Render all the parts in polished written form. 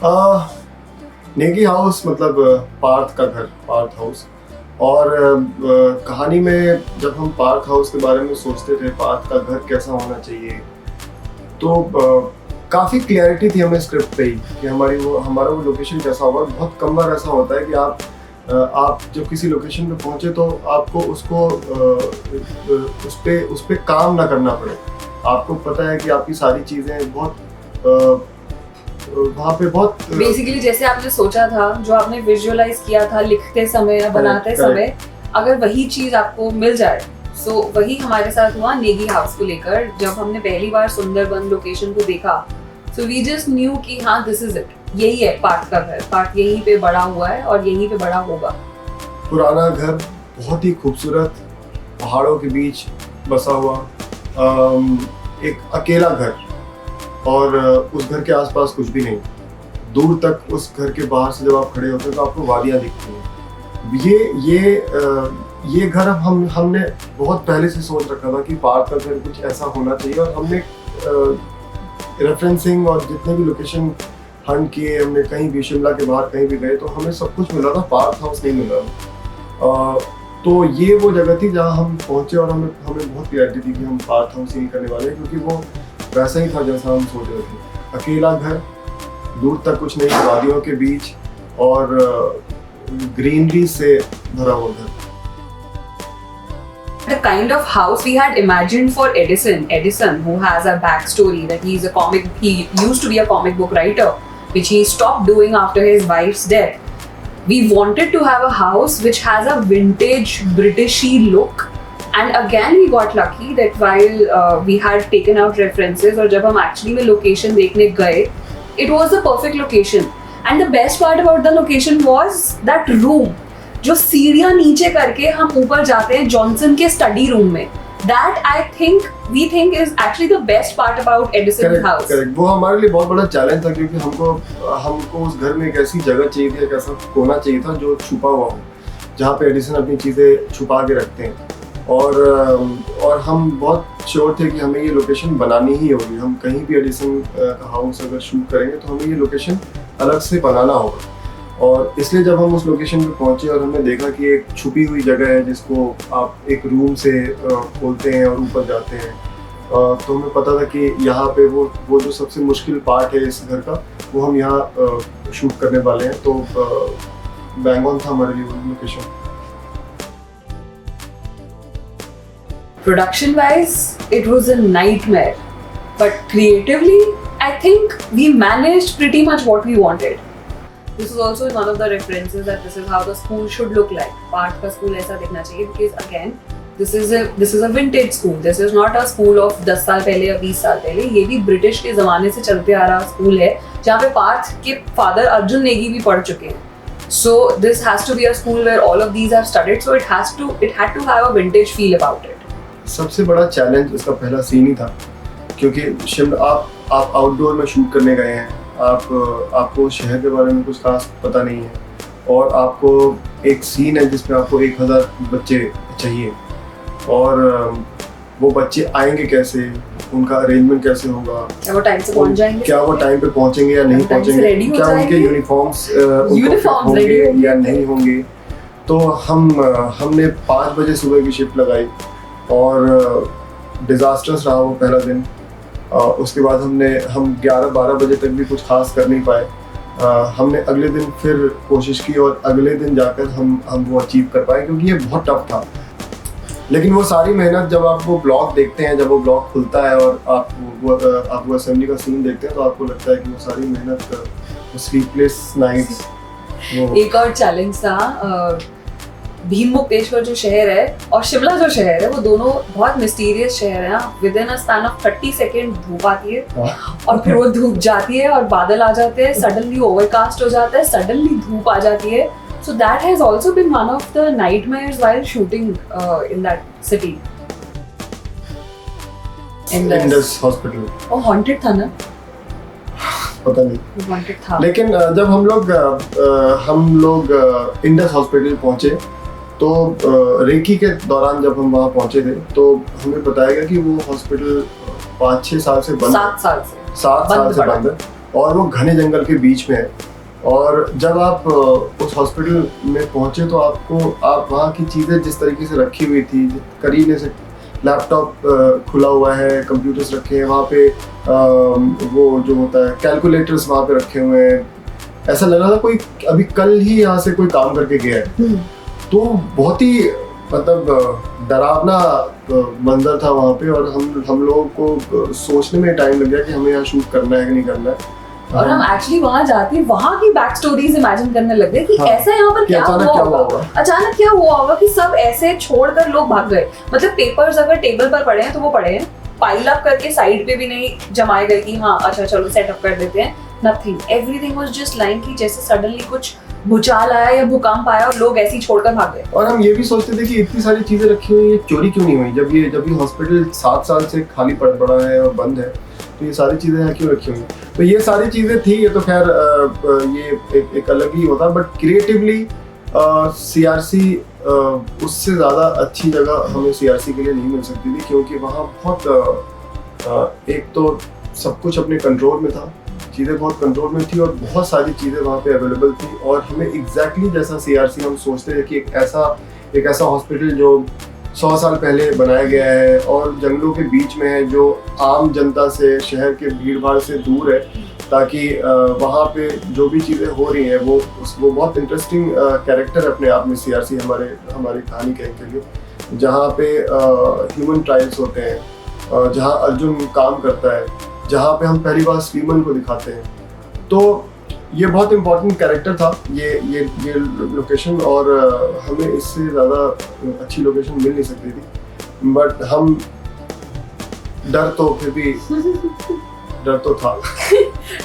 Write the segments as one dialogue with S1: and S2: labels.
S1: Negi house मतलब पार्थ का घर, पार्थ हाउस। और कहानी में जब हम पार्थ हाउस के बारे में सोचते थे, पार्थ का घर कैसा होना चाहिए, तो काफ़ी क्लैरिटी थी हमें स्क्रिप्ट पे ही कि हमारा वो लोकेशन कैसा होगा। बहुत कम बार ऐसा होता है कि आप जब किसी लोकेशन पे पहुंचे तो आपको उसको उस पे काम ना करना पड़े। आपको पता है कि आपकी सारी चीज़ें बहुत वहाँ पे बहुत
S2: बेसिकली जैसे आपने सोचा था, जो आपने विजुअलाइज किया था लिखते समय या बनाते समय, अगर वही चीज आपको मिल जाए। सो वही हमारे साथ हुआ नेगी हाउस को लेकर। जब हमने पहली बार सुंदरबन लोकेशन को देखा, सो वी जस्ट न्यू कि हाँ दिस इज इट, यही है पार्थ का घर। पार्थ यहीं पे बड़ा हुआ है और यहीं पे बड़ा होगा।
S1: पुराना घर, बहुत ही खूबसूरत, पहाड़ों के बीच बसा हुआ एक अकेला घर, और उस घर के आसपास कुछ भी नहीं। दूर तक उस घर के बाहर से जब आप खड़े होते हैं तो आपको वादियाँ दिखती हैं। ये घर हमने बहुत पहले से सोच रखा था कि पार्थ का घर कुछ ऐसा होना चाहिए, और हमने रेफरेंसिंग और जितने भी लोकेशन हंट किए, हमने कहीं भी शिमला के बाहर कहीं भी गए तो हमें सब कुछ मिला था, पार्थ हाउस नहीं मिला था। तो ये वो जगह थी जहाँ हम पहुँचे, और हमें बहुत क्लैरिटी थी कि हम पार्थ हाउस ही करने वाले हैं, क्योंकि वो वैसा ही था जैसा हम सोच रहे थे। अकेला घर, दूर तक कुछ नहीं, वादियों के बीच और ग्रीनरी से भरा हुआ घर।
S2: The kind of house we had imagined for Edison, who has a backstory that he used to be a comic book writer, which he stopped doing after his wife's death. We wanted to have a house which has a vintage Britishy look. And again we got lucky that while we had taken out references, और जब हम actually में location देखने गए, it was the perfect location. And the best part about the location was that room, जो सीढ़ियाँ नीचे करके हम ऊपर जाते हैं जॉनसन के स्टडी रूम में। That we think is actually the best part about Edison's house.
S1: Correct. वो हमारे लिए बहुत बड़ा चैलेंज था, क्योंकि हमको उस घर में एक ऐसी जगह चाहिए थी, एक ऐसा कोना चाहिए था जो छुपा हुआ हो, जहाँ पे एडिसन अपनी चीज़ें छुपा के रखते हैं। और हम बहुत श्योर थे कि हमें ये लोकेशन बनानी ही होगी। हम कहीं भी एडिसन का हाउस अगर शूट करेंगे तो हमें ये लोकेशन अलग से बनाना होगा। और इसलिए जब हम उस लोकेशन पे पहुंचे और हमने देखा कि एक छुपी हुई जगह है जिसको आप एक रूम से खोलते हैं और ऊपर जाते हैं, तो हमें पता था कि यहाँ पे वो जो सबसे मुश्किल पार्ट है इस घर का, वो हम यहाँ शूट करने वाले हैं। तो बैंग ऑन था हमारे लिए वो location.
S2: Production wise, it was a nightmare, but creatively, I think we managed pretty much what we wanted. This is also one of the references that this is how the school should look like. Parth का school ऐसा दिखना चाहिए, because again, this is a vintage school. This is not a school of 10 साल पहले या 20 साल पहले। ये भी ब्रिटिश के ज़माने से चलते आ रहा स्कूल है, जहाँ पे पार्थ के फादर अर्जुन नेगी भी पढ़ चुके हैं। So this has to be a school where all of these are studied. So it had to have a vintage feel about it.
S1: सबसे बड़ा चैलेंज इसका पहला सीन ही था, क्योंकि शिमला आप आउटडोर में शूट करने गए हैं, आपको शहर के बारे में कुछ खास पता नहीं है, और आपको एक सीन है जिसमें आपको 1000 बच्चे चाहिए, और वो बच्चे आएंगे कैसे, उनका अरेंजमेंट कैसे होगा,
S2: क्या वो टाइम से पहुंच जाएंगे,
S1: क्या वो टाइम पे पहुंचेंगे या नहीं पहुंचेंगे, क्या उनके यूनिफॉर्म्स होंगे या नहीं होंगे। तो हमने 5 बजे सुबह की शिफ्ट लगाई, और डिजास्टर्स रहा वो पहला दिन। उसके बाद हम 11-12 बजे तक भी कुछ खास कर नहीं पाए। हमने अगले दिन फिर कोशिश की, और अगले दिन जाकर हम वो अचीव कर पाए, क्योंकि ये बहुत टफ था। लेकिन वो सारी मेहनत, जब आप वो ब्लॉग देखते हैं, जब वो ब्लॉग खुलता है और आप वो असेंबली का सीन देखते हैं, तो आपको लगता है कि वो सारी मेहनत, स्लीपलेस नाइट्स।
S2: एक और चैलेंज था, भीममुक्तेश्वर जो शहर है और शिमला जो शहर है, वो दोनों बहुत मिस्टीरियस शहर है। With in a span of 30 second धूप आती है, और फिर वो धूप जाती है और बादल आ जाते हैं, सडनली ओवरकास्ट हो जाता है, सडनली धूप आ जाती है। So that has also been one of the nightmares while shooting in that city.
S1: Indus hospital
S2: वो हॉन्टेड था ना?
S1: पता नहीं,
S2: हॉन्टेड था।
S1: लेकिन जब हम लोग इंडस हॉस्पिटल पहुंचे, तो रेकी के दौरान जब हम वहाँ पहुंचे थे, तो हमें बताया गया कि वो हॉस्पिटल 5-6 साल से बंद,
S2: 7 साल से
S1: बंद है। और वो घने जंगल के बीच में है। और जब आप उस हॉस्पिटल में पहुंचे तो आप वहाँ की चीज़ें जिस तरीके से रखी हुई थी, करीने से लैपटॉप खुला हुआ है, कंप्यूटर्स रखे हैं वहाँ पे, वो जो होता है कैलकुलेटर्स वहाँ पे रखे हुए हैं, ऐसा लग रहा था कोई अभी कल ही यहाँ से कोई काम करके गया है। तो बहुत ही मतलब डरावना मंजर था वहाँ पे, और हम लोगों को सोचने में टाइम लग गया कि हमें यहाँ शूट करना है कि नहीं करना है।
S2: और हम एक्चुअली वहाँ जाके वहाँ की बैक स्टोरीज इमेजिन करने लग गए कि ऐसा यहाँ पर क्या हुआ होगा, अचानक क्या हुआ होगा कि सब ऐसे छोड़कर लोग भाग गए। मतलब पेपर्स अगर टेबल पर पड़े हैं तो वो पड़े हैं, पाइल अप करके साइड पे भी नहीं जमाए गए कि हाँ अच्छा चलो सेटअप कर देते हैं, nothing, everything was just like कि जैसे सडनली कुछ भूचाल आया या भूकंप आया और लोग ऐसे ही छोड़कर भाग गए।
S1: और हम ये भी सोचते थे कि इतनी सारी चीजें रखी हुई, ये चोरी क्यों नहीं हुई? जब ये हॉस्पिटल 7 साल से खाली पड़ा है और बंद है, तो ये सारी चीजें यहाँ क्यों रखी हुई? तो ये सारी चीजें थी। ये तो खैर ये एक अलग ही होता, बट क्रिएटिवली CRC उससे ज़्यादा अच्छी जगह हमें CRC के लिए नहीं मिल सकती थी, क्योंकि वहाँ बहुत एक तो सब कुछ अपने कंट्रोल में था, चीज़ें बहुत कंट्रोल में थी और बहुत सारी चीज़ें वहाँ पे अवेलेबल थी। और हमें एग्जैक्टली जैसा CRC हम सोचते थे कि एक ऐसा हॉस्पिटल जो 100 साल पहले बनाया गया है और जंगलों के बीच में है, जो आम जनता से, शहर के भीड़ भाड़ से दूर है, ताकि वहाँ पे जो भी चीज़ें हो रही हैं वो बहुत इंटरेस्टिंग कैरेक्टर अपने आप में CRC हमारी कहानी कहने के लिए, जहाँ पे ह्यूमन ट्रायल्स होते हैं, जहाँ अर्जुन काम करता है, जहाँ पे हम पहली बार श्रीमन को दिखाते हैं। तो ये बहुत इम्पोर्टेंट कैरेक्टर था ये लोकेशन, और हमें इससे ज़्यादा अच्छी लोकेशन मिल नहीं सकती थी। बट हम डर तो फिर भी डर तो था।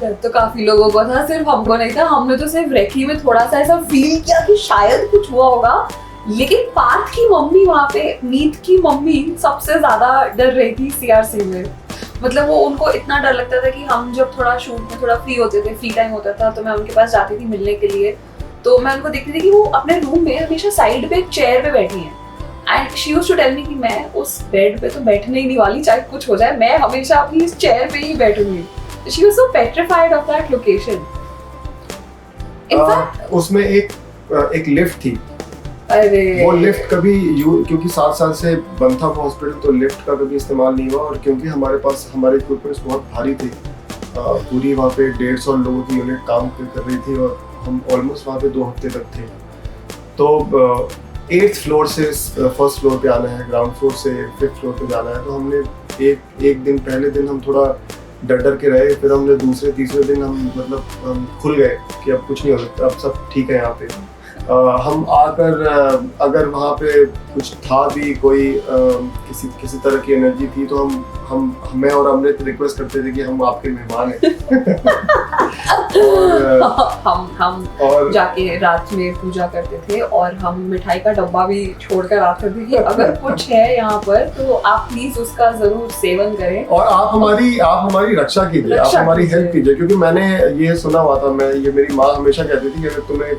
S2: डर तो काफी लोगों को था, सिर्फ हमको नहीं था। हमने तो सिर्फ रेकी में थोड़ा सा ऐसा फील किया कि शायद कुछ हुआ होगा, लेकिन पार्थ की मम्मी वहाँ पे, मीत की मम्मी सबसे ज्यादा डर रही थी CRC में। मतलब वो उनको इतना डर लगता था कि हम जब थोड़ा शूट में थोड़ा फ्री होते थे, फ्री टाइम होता था, तो मैं उनके पास जाती थी मिलने के लिए, तो मैं उनको देखती थी कि वो अपने रूम में हमेशा साइड पे एक चेयर पे बैठी हैं। And she used to tell me कि मैं उस बेड पे तो बैठने ही नहीं वाली, चाहे कुछ हो जाए, मैं हमेशा अपनी इस चेयर पे ही बैठूंगी। She was so petrified of that location. In fact उसमें
S1: एक लिफ्ट थी।
S2: अरे
S1: वो लिफ्ट कभी क्योंकि 7 साल से बंद था वो हॉस्पिटल, तो लिफ्ट का कभी इस्तेमाल नहीं हुआ। और क्योंकि हमारे इक्विपमेंट्स बहुत भारी थे, पूरी वहाँ पे 150 लोगों की यूनिट काम कर रही थी, और हम ऑलमोस्ट वहाँ पे 2 हफ्ते तक थे। तो 8th फ्लोर से 1st फ्लोर पे आना है, ग्राउंड फ्लोर से 5th फ्लोर पे जाना है। तो हमने एक दिन, पहले दिन हम थोड़ा डर के रहे, फिर हमने दूसरे तीसरे दिन हम खुल गए कि अब कुछ नहीं हो सकता, अब सब ठीक है यहाँ पे। हम आकर अगर वहाँ पे कुछ था भी, कोई किसी तरह की एनर्जी थी, तो मैं और अमृत रिक्वेस्ट करते थे कि हम आपके मेहमान हैं।
S2: हम जाके रात में पूजा करते थे, और हम मिठाई का डब्बा भी छोड़कर आते थे कि अगर कुछ है यहाँ पर तो आप प्लीज उसका जरूर सेवन करें, और
S1: आप हमारी रक्षा कीजिए, आप हमारी हेल्प कीजिए। क्योंकि मैंने ये सुना हुआ था, ये मेरी माँ हमेशा कहती थी कि अगर तुम्हें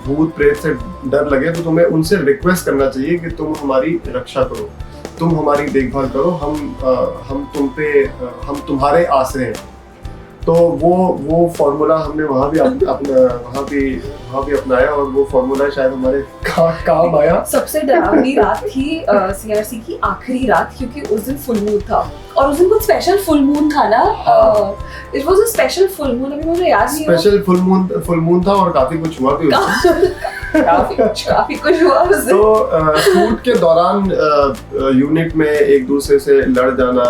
S1: भूत प्रेत से डर लगे तो तुम्हें उनसे रिक्वेस्ट करना चाहिए कि तुम हमारी रक्षा करो, तुम हमारी देखभाल करो, हम तुम्हारे आसरे हैं। तो वो फॉर्मूला हमने वहाँ भी अपनाया, और वो फॉर्मूला शायद हमारे काम आया।
S2: सबसे डरावनी रात थी CRC की आखिरी रात, क्योंकि उस दिन फुल मून था, और उस दिन कुछ स्पेशल फुल मून था ना। It was a special full moon, अभी मुझे याद नहीं है।
S1: स्पेशल फुल मून था, और काफी कुछ हुआ भी
S2: काफी कुछ हुआ उस दिन।
S1: तो शूट के दौरान यूनिट में एक दूसरे से लड़ जाना,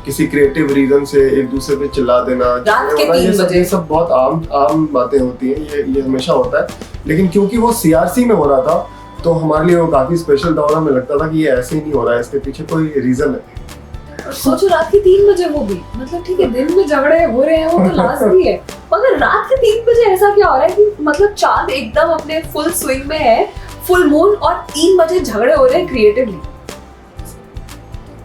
S1: किसी क्रिएटिव रीजन से एक दूसरे पे चिल्ला देना,
S2: रात के 3 बजे,
S1: ये सब बहुत आम बातें होती हैं, ये हमेशा होता है। लेकिन क्योंकि वो CRC में हो रहा था, तो हमारे लिए वो काफी स्पेशल था, और हमें लगता था कि ये ऐसे ही नहीं हो रहा है, इसके पीछे कोई रीजन है।
S2: सोचो रात के 3 बजे, वो भी मतलब ठीक है दिन में झगड़े हो रहे हैं वो तो लाजमी है, मगर रात के 3 बजे ऐसा क्या हो रहा है कि मतलब चांद एकदम अपने फुल स्विंग में है, फुल मून, और 3 बजे झगड़े हो रहे हैं creatively.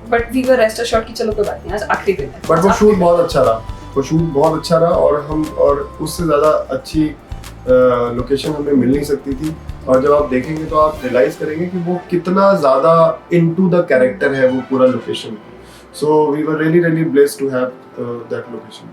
S2: But we were rest assured कि चलो कोई बात नहीं, आज आखिरी दिन है।
S1: बट वो शूट बहुत अच्छा रहा, और उससे ज्यादा अच्छी लोकेशन हमें मिल नहीं सकती थी। और जब आप देखेंगे तो आप रियलाइज करेंगे कि वो कितना ज्यादा इनटू द कैरेक्टर है वो पूरा location. So we were really blessed to have that location.